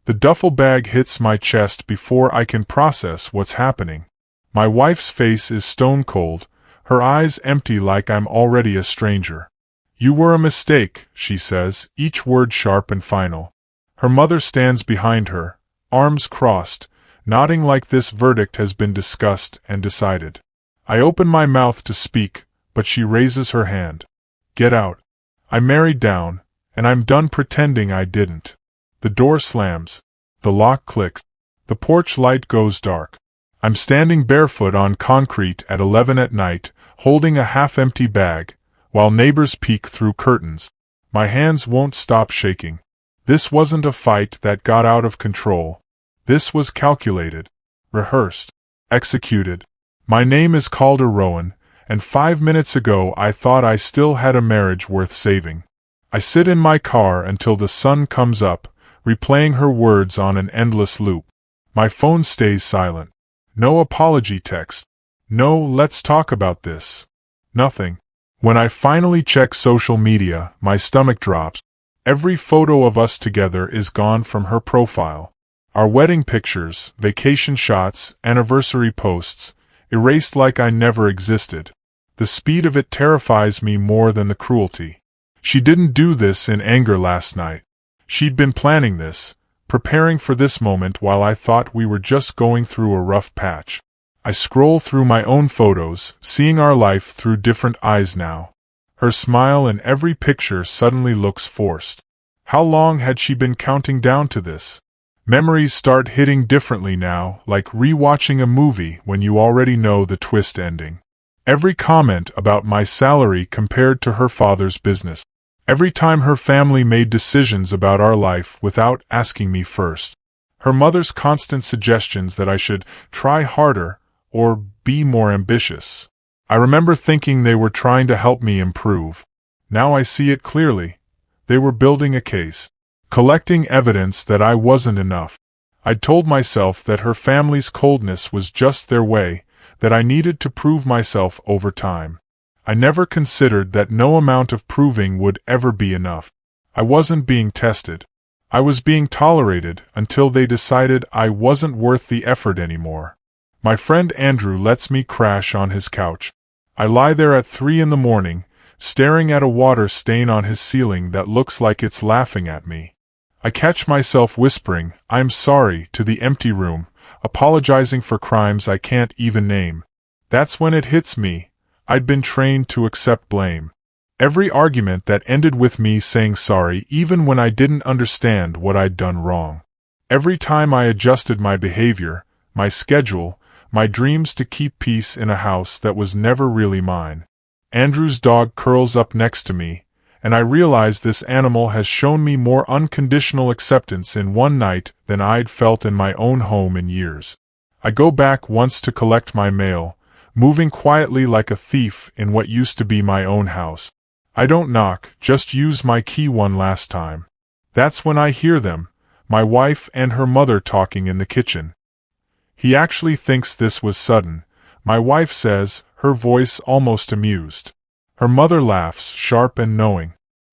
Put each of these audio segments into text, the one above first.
The duffel bag hits my chest before I can process what's happening. My wife's face is stone cold, her eyes empty like I'm already a stranger. "You were a mistake," she says, each word sharp and final. Her mother stands behind her, arms crossed, nodding like this verdict has been discussed and decided. I open my mouth to speak, but she raises her hand. "Get out." I married down, and I'm done pretending I didn't. The door slams. The lock clicks. The porch light goes dark. I'm standing barefoot on concrete at 11 at night, holding a half-empty bag, while neighbors peek through curtains. My hands won't stop shaking. This wasn't a fight that got out of control. This was calculated, rehearsed, executed. My name is Calder Rowan, and 5 minutes ago I thought I still had a marriage worth saving. I sit in my car until the sun comes up, replaying her words on an endless loop. My phone stays silent. No apology text. No "let's talk about this." Nothing. When I finally check social media, my stomach drops. Every photo of us together is gone from her profile. Our wedding pictures, vacation shots, anniversary posts, erased like I never existed. The speed of it terrifies me more than the cruelty. She didn't do this in anger last night. She'd been planning this, preparing for this moment while I thought we were just going through a rough patch. I scroll through my own photos, seeing our life through different eyes now. Her smile in every picture suddenly looks forced. How long had she been counting down to this? Memories start hitting differently now, like rewatching a movie when you already know the twist ending. Every comment about my salary compared to her father's business. Every time her family made decisions about our life without asking me first. Her mother's constant suggestions that I should try harder or be more ambitious. I remember thinking they were trying to help me improve. Now I see it clearly. They were building a case, collecting evidence that I wasn't enough. I'd told myself that her family's coldness was just their way, that I needed to prove myself over time. I never considered that no amount of proving would ever be enough. I wasn't being tested. I was being tolerated until they decided I wasn't worth the effort anymore. My friend Andrew lets me crash on his couch. I lie there at 3 in the morning, staring at a water stain on his ceiling that looks like it's laughing at me. I catch myself whispering, "I'm sorry," to the empty room, apologizing for crimes I can't even name. That's when it hits me. I'd been trained to accept blame. Every argument that ended with me saying sorry even when I didn't understand what I'd done wrong. Every time I adjusted my behavior, my schedule, my dreams to keep peace in a house that was never really mine. Andrew's dog curls up next to me, and I realize this animal has shown me more unconditional acceptance in one night than I'd felt in my own home in years. I go back once to collect my mail, moving quietly like a thief in what used to be my own house. I don't knock, just use my key one last time. That's when I hear them, my wife and her mother talking in the kitchen. "He actually thinks this was sudden," my wife says, her voice almost amused. Her mother laughs, sharp and knowing.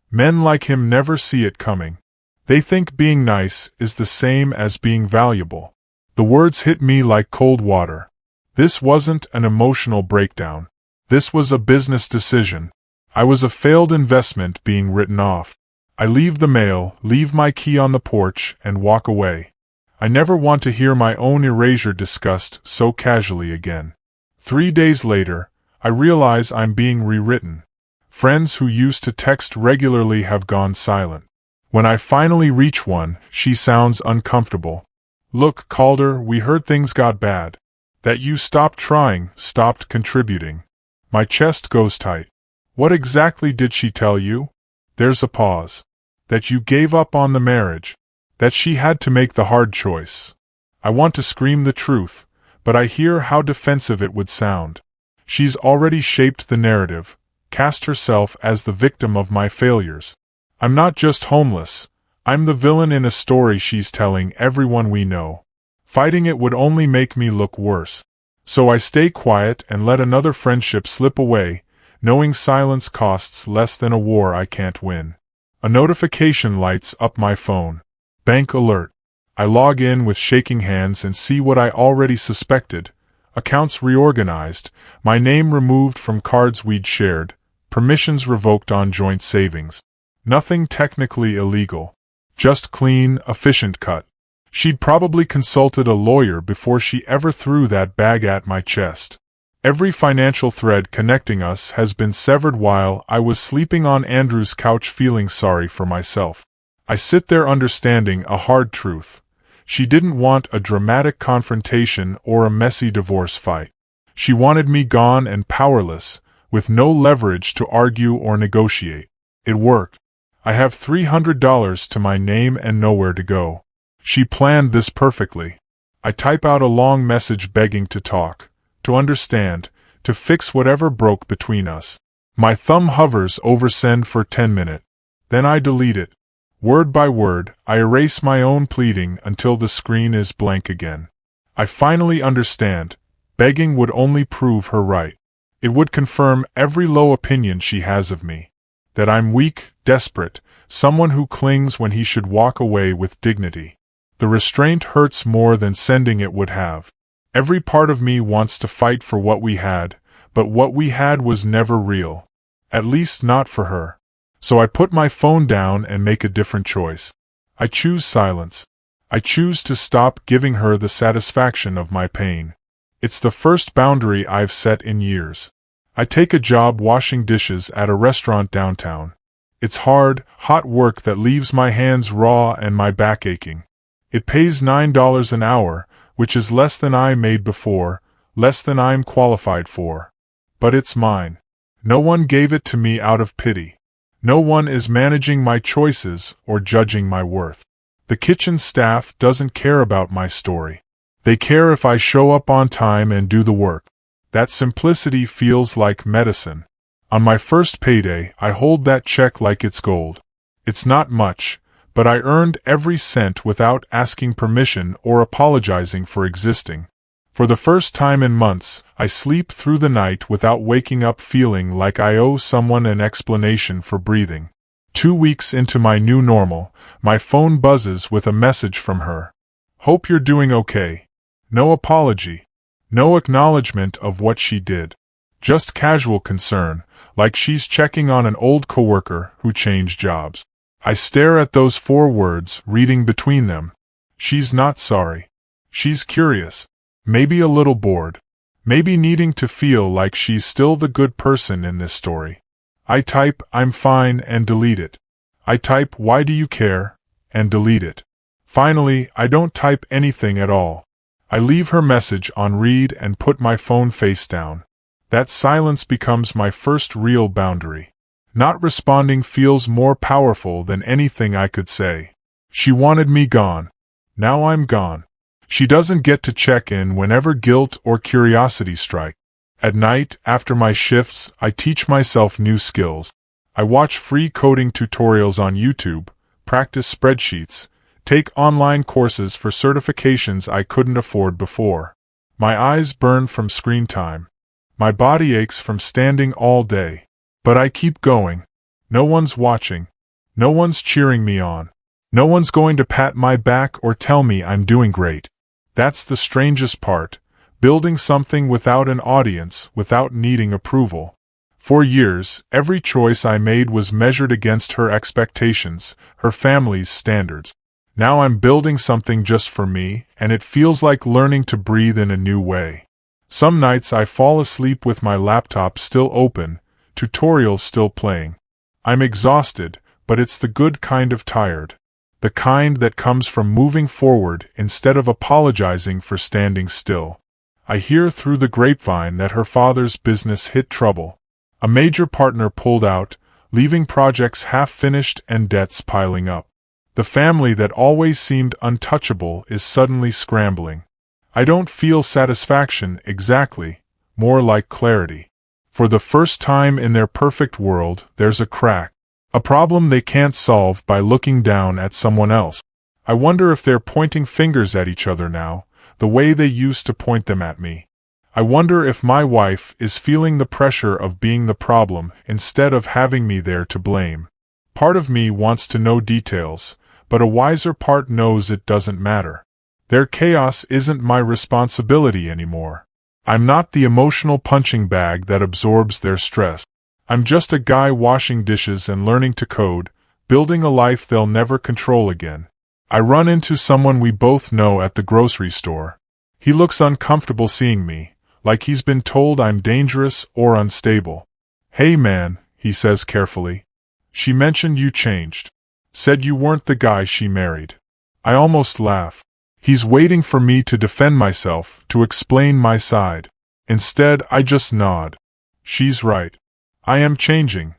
Men like him never see it coming. They think being nice is the same as being valuable. The words hit me like cold water. This wasn't an emotional breakdown. This was a business decision. I was a failed investment being written off. I leave the mail, leave my key on the porch, and walk away. I never want to hear my own erasure discussed so casually again. 3 days later, I realize I'm being rewritten. Friends who used to text regularly have gone silent. When I finally reach one, she sounds uncomfortable. "Look, Calder, we heard things got bad. That you stopped trying, stopped contributing." My chest goes tight. "What exactly did she tell you?" There's a pause. "That you gave up on the marriage. That she had to make the hard choice." I want to scream the truth, but I hear how defensive it would sound. She's already shaped the narrative, cast herself as the victim of my failures. I'm not just homeless, I'm the villain in a story she's telling everyone we know. Fighting it would only make me look worse. So I stay quiet and let another friendship slip away, knowing silence costs less than a war I can't win. A notification lights up my phone. Bank alert. I log in with shaking hands and see what I already suspected. Accounts reorganized, my name removed from cards we'd shared, permissions revoked on joint savings. Nothing technically illegal. Just clean, efficient cut. She'd probably consulted a lawyer before she ever threw that bag at my chest. Every financial thread connecting us has been severed while I was sleeping on Andrew's couch feeling sorry for myself. I sit there understanding a hard truth. She didn't want a dramatic confrontation or a messy divorce fight. She wanted me gone and powerless, with no leverage to argue or negotiate. It worked. I have $300 to my name and nowhere to go. She planned this perfectly. I type out a long message begging to talk, to understand, to fix whatever broke between us. My thumb hovers over send for 10 minutes. Then I delete it. Word by word, I erase my own pleading until the screen is blank again. I finally understand. Begging would only prove her right. It would confirm every low opinion she has of me. That I'm weak, desperate, someone who clings when he should walk away with dignity. The restraint hurts more than sending it would have. Every part of me wants to fight for what we had, but what we had was never real. At least not for her. So I put my phone down and make a different choice. I choose silence. I choose to stop giving her the satisfaction of my pain. It's the first boundary I've set in years. I take a job washing dishes at a restaurant downtown. It's hard, hot work that leaves my hands raw and my back aching. It pays $9 an hour, which is less than I made before, less than I'm qualified for. But it's mine. No one gave it to me out of pity. No one is managing my choices or judging my worth. The kitchen staff doesn't care about my story. They care if I show up on time and do the work. That simplicity feels like medicine. On my first payday, I hold that check like it's gold. It's not much, but I earned every cent without asking permission or apologizing for existing. For the first time in months, I sleep through the night without waking up feeling like I owe someone an explanation for breathing. 2 weeks into my new normal, my phone buzzes with a message from her. Hope you're doing okay. No apology. No acknowledgement of what she did. Just casual concern, like she's checking on an old coworker who changed jobs. I stare at those 4 words, reading between them. She's not sorry. She's curious. Maybe a little bored. Maybe needing to feel like she's still the good person in this story. I type, I'm fine, and delete it. I type, why do you care, and delete it. Finally, I don't type anything at all. I leave her message on read and put my phone face down. That silence becomes my first real boundary. Not responding feels more powerful than anything I could say. She wanted me gone. Now I'm gone. She doesn't get to check in whenever guilt or curiosity strike. At night, after my shifts, I teach myself new skills. I watch free coding tutorials on YouTube, practice spreadsheets, take online courses for certifications I couldn't afford before. My eyes burn from screen time. My body aches from standing all day. But I keep going. No one's watching. No one's cheering me on. No one's going to pat my back or tell me I'm doing great. That's the strangest part, building something without an audience, without needing approval. For years, every choice I made was measured against her expectations, her family's standards. Now I'm building something just for me, and it feels like learning to breathe in a new way. Some nights I fall asleep with my laptop still open, tutorials still playing. I'm exhausted, but it's the good kind of tired. The kind that comes from moving forward instead of apologizing for standing still. I hear through the grapevine that her father's business hit trouble. A major partner pulled out, leaving projects half-finished and debts piling up. The family that always seemed untouchable is suddenly scrambling. I don't feel satisfaction exactly, more like clarity. For the first time in their perfect world, there's a crack. A problem they can't solve by looking down at someone else. I wonder if they're pointing fingers at each other now, the way they used to point them at me. I wonder if my wife is feeling the pressure of being the problem instead of having me there to blame. Part of me wants to know details, but a wiser part knows it doesn't matter. Their chaos isn't my responsibility anymore. I'm not the emotional punching bag that absorbs their stress. I'm just a guy washing dishes and learning to code, building a life they'll never control again. I run into someone we both know at the grocery store. He looks uncomfortable seeing me, like he's been told I'm dangerous or unstable. "Hey man," he says carefully. "She mentioned you changed. Said you weren't the guy she married." I almost laugh. He's waiting for me to defend myself, to explain my side. Instead, I just nod. She's right. I am changing.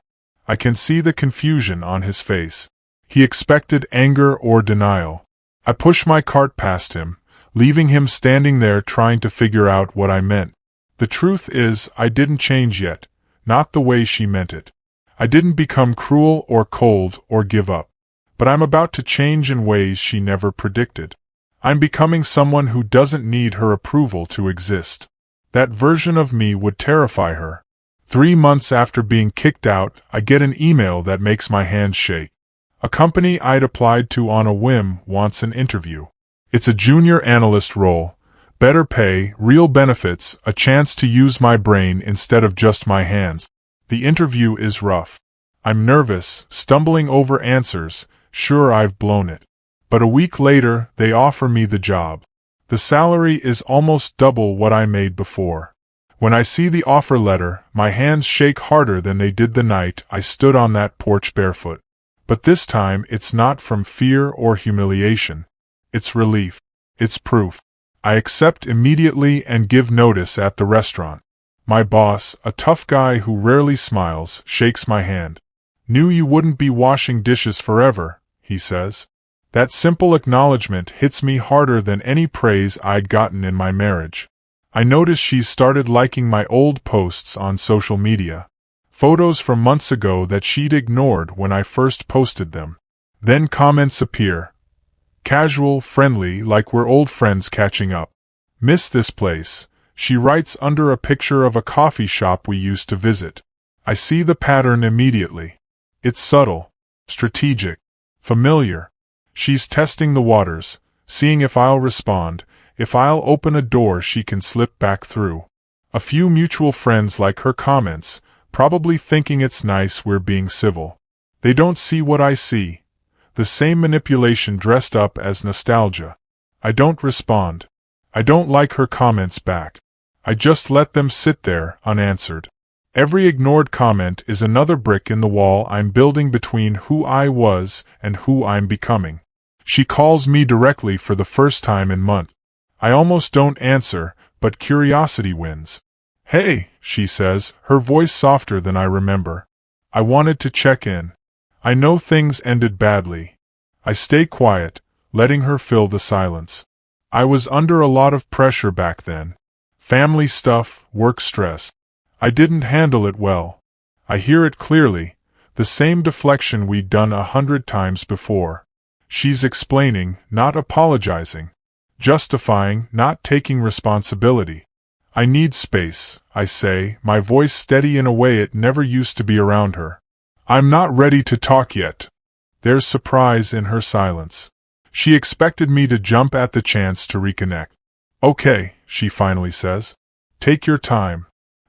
I can see the confusion on his face. He expected anger or denial. I push my cart past him, leaving him standing there trying to figure out what I meant. The truth is, I didn't change yet, not the way she meant it. I didn't become cruel or cold or give up. But I'm about to change in ways she never predicted. I'm becoming someone who doesn't need her approval to exist. That version of me would terrify her. 3 months after being kicked out, I get an email that makes my hands shake. A company I'd applied to on a whim wants an interview. It's a junior analyst role, better pay, real benefits, a chance to use my brain instead of just my hands. The interview is rough. I'm nervous, stumbling over answers, sure I've blown it. But a week later, they offer me the job. The salary is almost double what I made before. When I see the offer letter, my hands shake harder than they did the night I stood on that porch barefoot. But this time, it's not from fear or humiliation. It's relief. It's proof. I accept immediately and give notice at the restaurant. My boss, a tough guy who rarely smiles, shakes my hand. "Knew you wouldn't be washing dishes forever," he says. That simple acknowledgement hits me harder than any praise I'd gotten in my marriage. I notice she's started liking my old posts on social media. Photos from months ago that she'd ignored when I first posted them. Then comments appear. Casual, friendly, like we're old friends catching up. "Miss this place," she writes under a picture of a coffee shop we used to visit. I see the pattern immediately. It's subtle, strategic, familiar. She's testing the waters, seeing if I'll respond, if I'll open a door she can slip back through. A few mutual friends like her comments, probably thinking it's nice we're being civil. They don't see what I see. The same manipulation dressed up as nostalgia. I don't respond. I don't like her comments back. I just let them sit there, unanswered. Every ignored comment is another brick in the wall I'm building between who I was and who I'm becoming. She calls me directly for the first time in months. I almost don't answer, but curiosity wins. "Hey," she says, her voice softer than I remember. "I wanted to check in. I know things ended badly." I stay quiet, letting her fill the silence. I was under a lot of pressure back then. Family stuff, work stress. I didn't handle it well. I hear it clearly, the same deflection we'd done 100 times before. She's explaining, not apologizing. Justifying, not taking responsibility. "I need space," I say, my voice steady in a way it never used to be around her. "I'm not ready to talk yet." There's surprise in her silence. She expected me to jump at the chance to reconnect. "Okay," she finally says. "Take your time."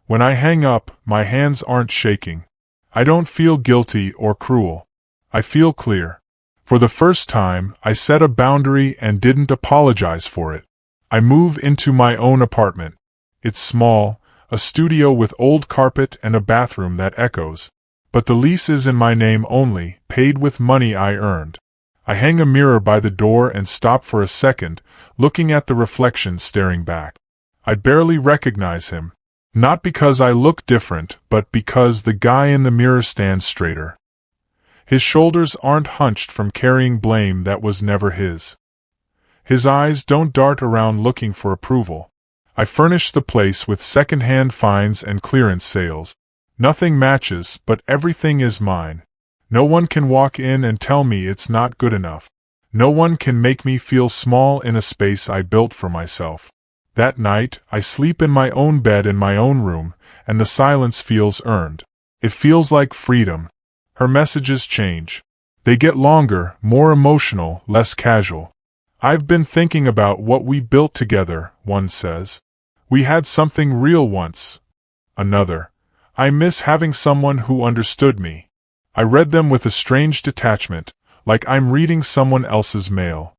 When I hang up, my hands aren't shaking. I don't feel guilty or cruel. I feel clear. For the first time, I set a boundary and didn't apologize for it. I move into my own apartment. It's small, a studio with old carpet and a bathroom that echoes. But the lease is in my name only, paid with money I earned. I hang a mirror by the door and stop for a second, looking at the reflection staring back. I barely recognize him. Not because I look different, but because the guy in the mirror stands straighter. His shoulders aren't hunched from carrying blame that was never his. His eyes don't dart around looking for approval. I furnish the place with second-hand finds and clearance sales. Nothing matches, but everything is mine. No one can walk in and tell me it's not good enough. No one can make me feel small in a space I built for myself. That night, I sleep in my own bed in my own room, and the silence feels earned. It feels like freedom. Her messages change. They get longer, more emotional, less casual. I've been thinking about what we built together, one says. We had something real once. Another. I miss having someone who understood me. I read them with a strange detachment, like I'm reading someone else's mail.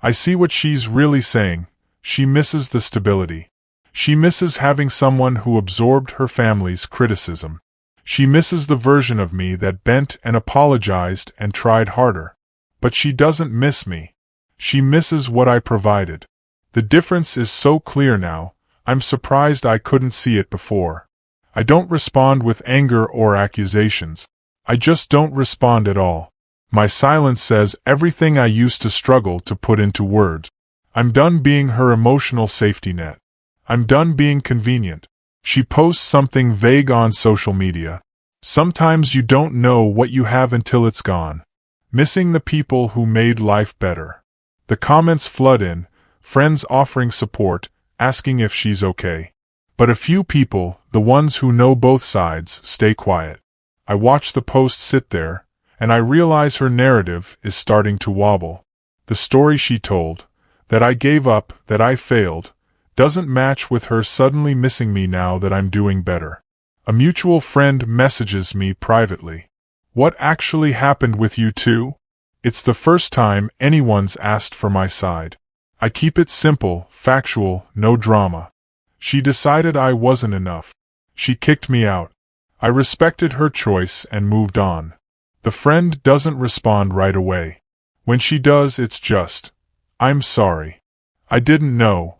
I see what she's really saying. She misses the stability. She misses having someone who absorbed her family's criticism. She misses the version of me that bent and apologized and tried harder. But she doesn't miss me. She misses what I provided. The difference is so clear now, I'm surprised I couldn't see it before. I don't respond with anger or accusations. I just don't respond at all. My silence says everything I used to struggle to put into words. I'm done being her emotional safety net. I'm done being convenient. She posts something vague on social media. Sometimes you don't know what you have until it's gone. Missing the people who made life better. The comments flood in, friends offering support, asking if she's okay. But a few people, the ones who know both sides, stay quiet. I watch the post sit there, and I realize her narrative is starting to wobble. The story she told, that I gave up, that I failed, doesn't match with her suddenly missing me now that I'm doing better. A mutual friend messages me privately. What actually happened with you two? It's the first time anyone's asked for my side. I keep it simple, factual, no drama. She decided I wasn't enough. She kicked me out. I respected her choice and moved on. The friend doesn't respond right away. When she does, it's just, I'm sorry. I didn't know.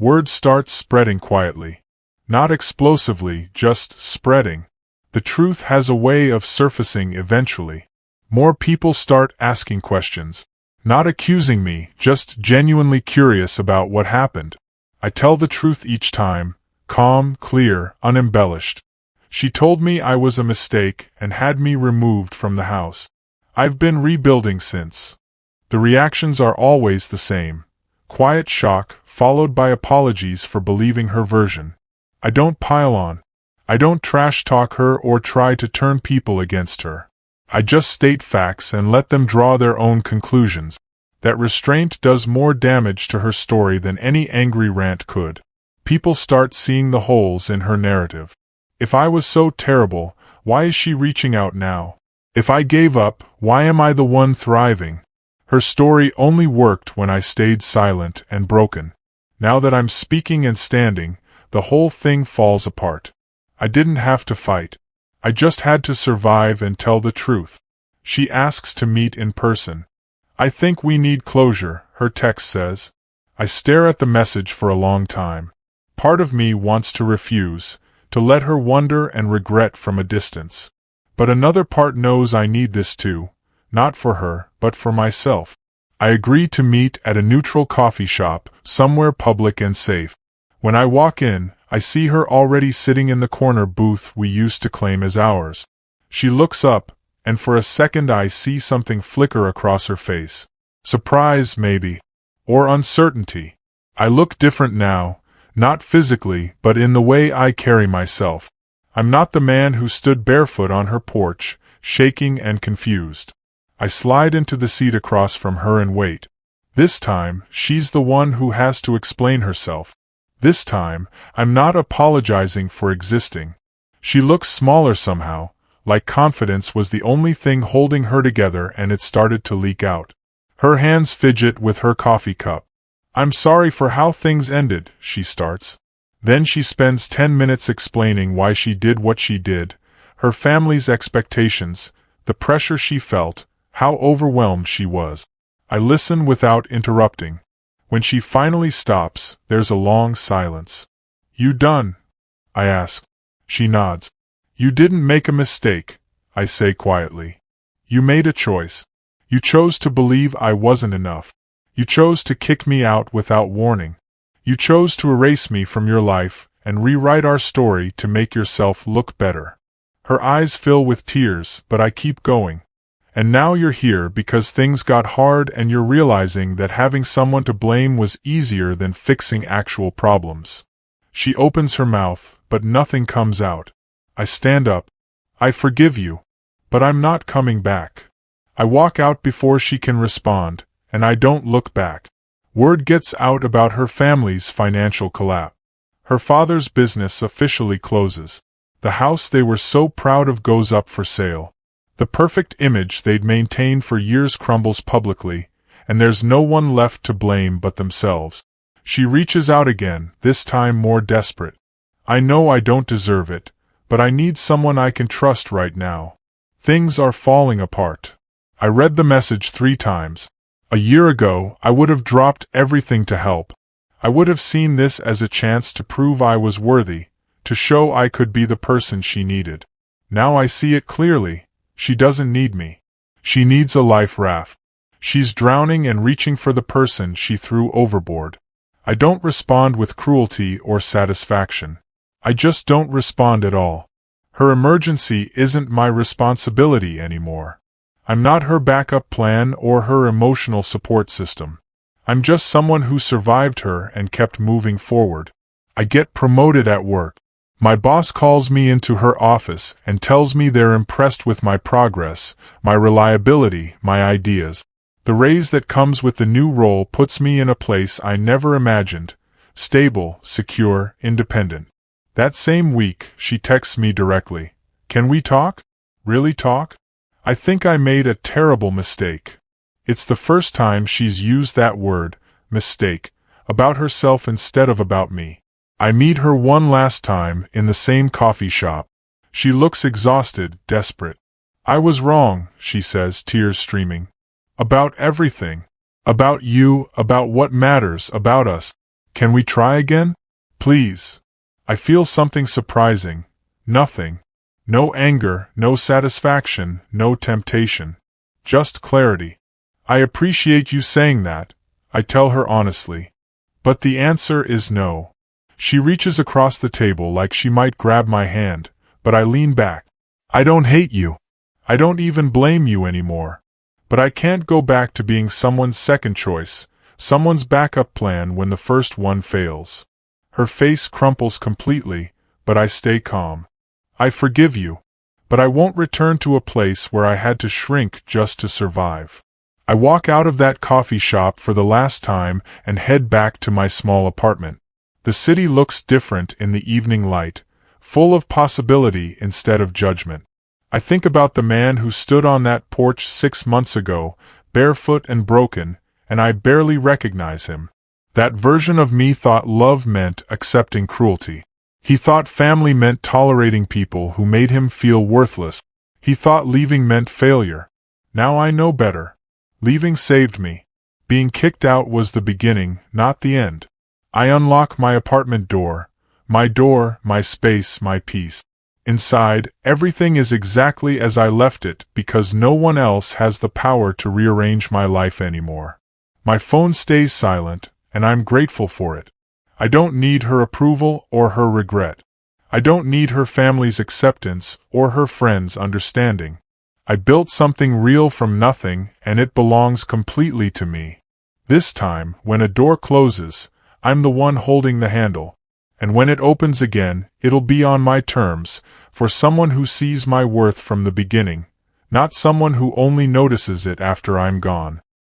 Word starts spreading quietly. Not explosively, just spreading. The truth has a way of surfacing eventually. More people start asking questions. Not accusing me, just genuinely curious about what happened. I tell the truth each time, calm, clear, unembellished. She told me I was a mistake and had me removed from the house. I've been rebuilding since. The reactions are always the same. Quiet shock, followed by apologies for believing her version. I don't pile on. I don't trash talk her or try to turn people against her. I just state facts and let them draw their own conclusions. That restraint does more damage to her story than any angry rant could. People start seeing the holes in her narrative. If I was so terrible, why is she reaching out now? If I gave up, why am I the one thriving? Her story only worked when I stayed silent and broken. Now that I'm speaking and standing, the whole thing falls apart. I didn't have to fight. I just had to survive and tell the truth. She asks to meet in person. I think we need closure, her text says. I stare at the message for a long time. Part of me wants to refuse, to let her wonder and regret from a distance. But another part knows I need this too, not for her, but for myself. I agree to meet at a neutral coffee shop, somewhere public and safe. When I walk in, I see her already sitting in the corner booth we used to claim as ours. She looks up, and for a second I see something flicker across her face. Surprise, maybe. Or uncertainty. I look different now, not physically, but in the way I carry myself. I'm not the man who stood barefoot on her porch, shaking and confused. I slide into the seat across from her and wait. This time, she's the one who has to explain herself. This time, I'm not apologizing for existing. She looks smaller somehow, like confidence was the only thing holding her together and it started to leak out. Her hands fidget with her coffee cup. I'm sorry for how things ended, she starts. Then she spends 10 minutes explaining why she did what she did, her family's expectations, the pressure she felt, how overwhelmed she was. I listen without interrupting. When she finally stops, there's a long silence. You done? I ask. She nods. You didn't make a mistake, I say quietly. You made a choice. You chose to believe I wasn't enough. You chose to kick me out without warning. You chose to erase me from your life and rewrite our story to make yourself look better. Her eyes fill with tears, but I keep going. And now you're here because things got hard and you're realizing that having someone to blame was easier than fixing actual problems. She opens her mouth, but nothing comes out. I stand up. I forgive you. But I'm not coming back. I walk out before she can respond, and I don't look back. Word gets out about her family's financial collapse. Her father's business officially closes. The house they were so proud of goes up for sale. The perfect image they'd maintained for years crumbles publicly, and there's no one left to blame but themselves. She reaches out again, this time more desperate. I know I don't deserve it, but I need someone I can trust right now. Things are falling apart. I read the message 3 times. A year ago, I would have dropped everything to help. I would have seen this as a chance to prove I was worthy, to show I could be the person she needed. Now I see it clearly. She doesn't need me. She needs a life raft. She's drowning and reaching for the person she threw overboard. I don't respond with cruelty or satisfaction. I just don't respond at all. Her emergency isn't my responsibility anymore. I'm not her backup plan or her emotional support system. I'm just someone who survived her and kept moving forward. I get promoted at work. My boss calls me into her office and tells me they're impressed with my progress, my reliability, my ideas. The raise that comes with the new role puts me in a place I never imagined: stable, secure, independent. That same week, she texts me directly. Can we talk? Really talk? I think I made a terrible mistake. It's the first time she's used that word, mistake, about herself instead of about me. I meet her one last time in the same coffee shop. She looks exhausted, desperate. I was wrong, she says, tears streaming. About everything. About you, about what matters, about us. Can we try again? Please. I feel something surprising. Nothing. No anger, no satisfaction, no temptation. Just clarity. I appreciate you saying that, I tell her honestly. But the answer is no. She reaches across the table like she might grab my hand, but I lean back. I don't hate you. I don't even blame you anymore. But I can't go back to being someone's second choice, someone's backup plan when the first one fails. Her face crumples completely, but I stay calm. I forgive you. But I won't return to a place where I had to shrink just to survive. I walk out of that coffee shop for the last time and head back to my small apartment. The city looks different in the evening light, full of possibility instead of judgment. I think about the man who stood on that porch 6 months ago, barefoot and broken, and I barely recognize him. That version of me thought love meant accepting cruelty. He thought family meant tolerating people who made him feel worthless. He thought leaving meant failure. Now I know better. Leaving saved me. Being kicked out was the beginning, not the end. I unlock my apartment door, my space, my peace. Inside, everything is exactly as I left it because no one else has the power to rearrange my life anymore. My phone stays silent, and I'm grateful for it. I don't need her approval or her regret. I don't need her family's acceptance or her friends' understanding. I built something real from nothing, and it belongs completely to me. This time, when a door closes, I'm the one holding the handle. And when it opens again, it'll be on my terms, for someone who sees my worth from the beginning, not someone who only notices it after I'm gone.